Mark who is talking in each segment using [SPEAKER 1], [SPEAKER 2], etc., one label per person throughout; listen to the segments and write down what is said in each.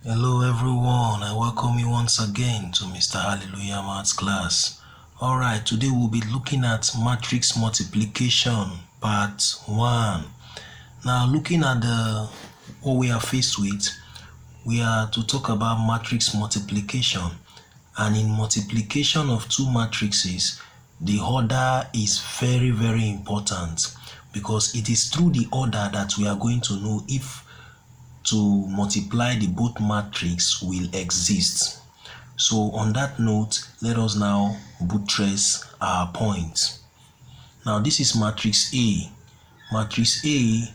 [SPEAKER 1] Hello everyone, I welcome you once again to Mr. Hallelujah Maths class. Alright, today we'll be looking at matrix multiplication part 1. Now looking at what we are faced with, we are to talk about matrix multiplication. And in multiplication of two matrices, the order is very important because it is through the order that we are going to know if to multiply the both matrix will exist. So on that note, let us now buttress our point. Now this is matrix A. Matrix A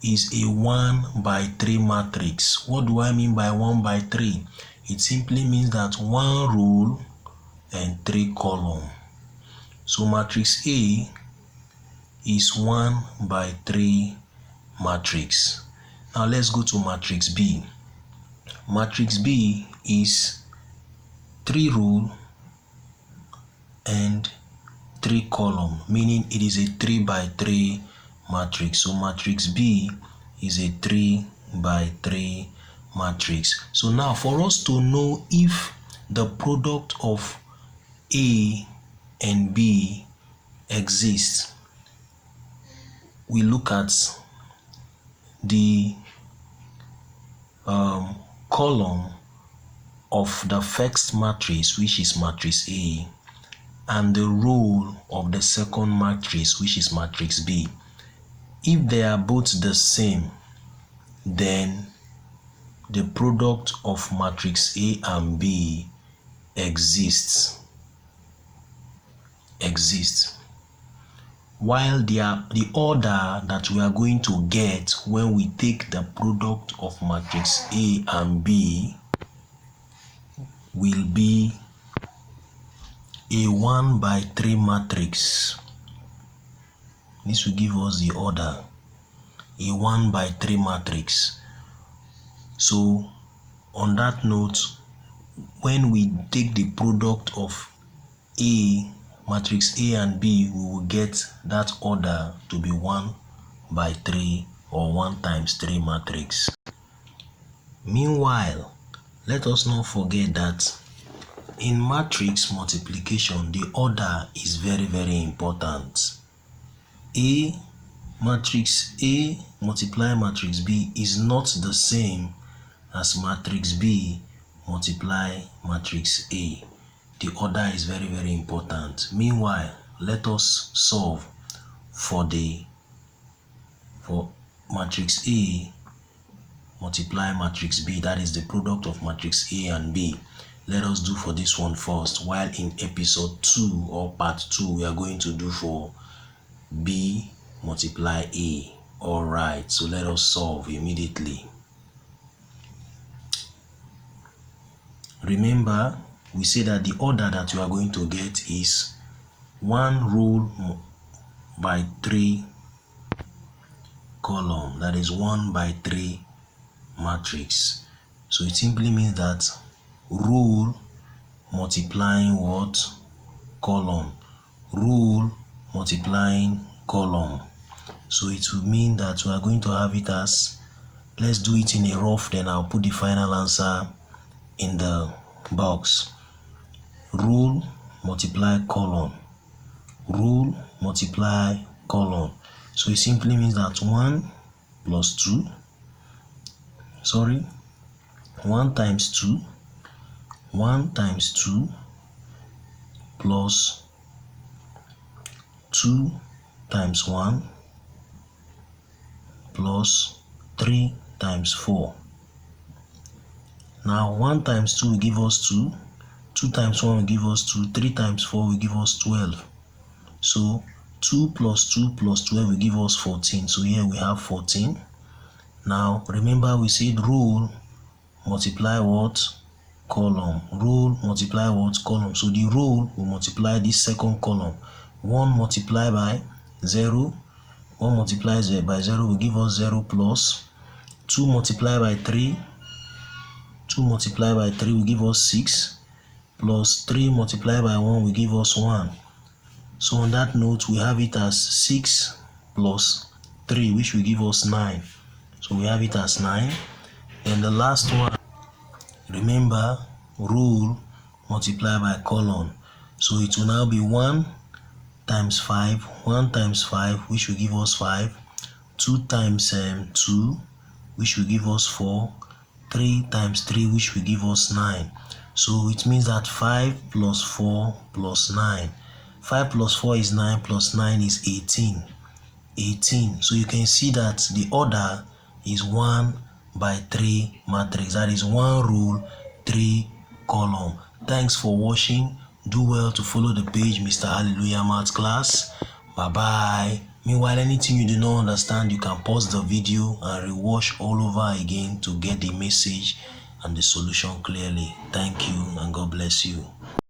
[SPEAKER 1] is a 1 by 3 matrix. What do I mean by 1 by 3? It simply means that 1 row and 3 column. So matrix A is 1 by 3 matrix. Now let's go to matrix B. Matrix B is 3 row and 3 column, meaning it is a 3 by 3 matrix. So matrix B is a 3 by 3 matrix. So now for us to know if the product of A and B exists, we look at the column of the first matrix, which is matrix A, and the row of the second matrix, which is matrix B. If they are both the same, then the product of matrix A and B exists. While the order that we are going to get when we take the product of matrix A and B will be a 1 by 3 matrix. This will give us the order, a 1 by 3 matrix. So on that note, when we take the product of matrix A and B, we will get that order to be 1 by 3 or 1 times 3 matrix. Meanwhile, let us not forget that in matrix multiplication, the order is very important. Matrix A multiply matrix B is not the same as matrix B multiply matrix A. The order is very important. Meanwhile, let us solve for matrix A multiply matrix B, that is the product of matrix A and B. Let us do for this one first, while in episode 2 or part 2 we are going to do for B multiply A. Alright, so let us solve immediately. Remember, we say that the order that you are going to get is 1 row by 3 column, that is 1 by 3 matrix. So it simply means that row multiplying what? Column. Row multiplying column. So it will mean that we are going to have it as, let's do it in a rough, then I'll put the final answer in the box. Row multiply column. Row multiply column. So it simply means that 1 times 2 1 times 2 plus 2 times 1 plus 3 times 4. Now 1 times 2 will give us 2, 2 times 1 will give us 2, 3 times 4 will give us 12. So 2 plus 2 plus 12 will give us 14. So here we have 14. Now remember we said row multiply what? Column. Row multiply what? Column. So the row will multiply this second column. 1 multiplied by 0. 1 multiplied by 0 will give us 0 plus 2 multiplied by 3. 2 multiplied by 3 will give us 6 plus 3 multiplied by 1 will give us 1. So on that note, we have it as 6 plus 3, which will give us 9. So we have it as 9. And the last one Remember, rule multiply by column. So it will now be 1 times 5, 1 times 5, which will give us 5, 2 times 2, which will give us 4, 3 times 3, which will give us 9. So it means that 5 plus 4 plus 9. 5 plus 4 is 9, plus 9 is 18. 18. So you can see that the order is 1 by 3 matrix. That is 1 rule, 3 column. Thanks for watching. Do well to follow the page, Mr. Hallelujah Maths Class. Bye bye. Meanwhile, anything you do not understand, you can pause the video and rewatch all over again to get the message and the solution clearly. Thank you and God bless you.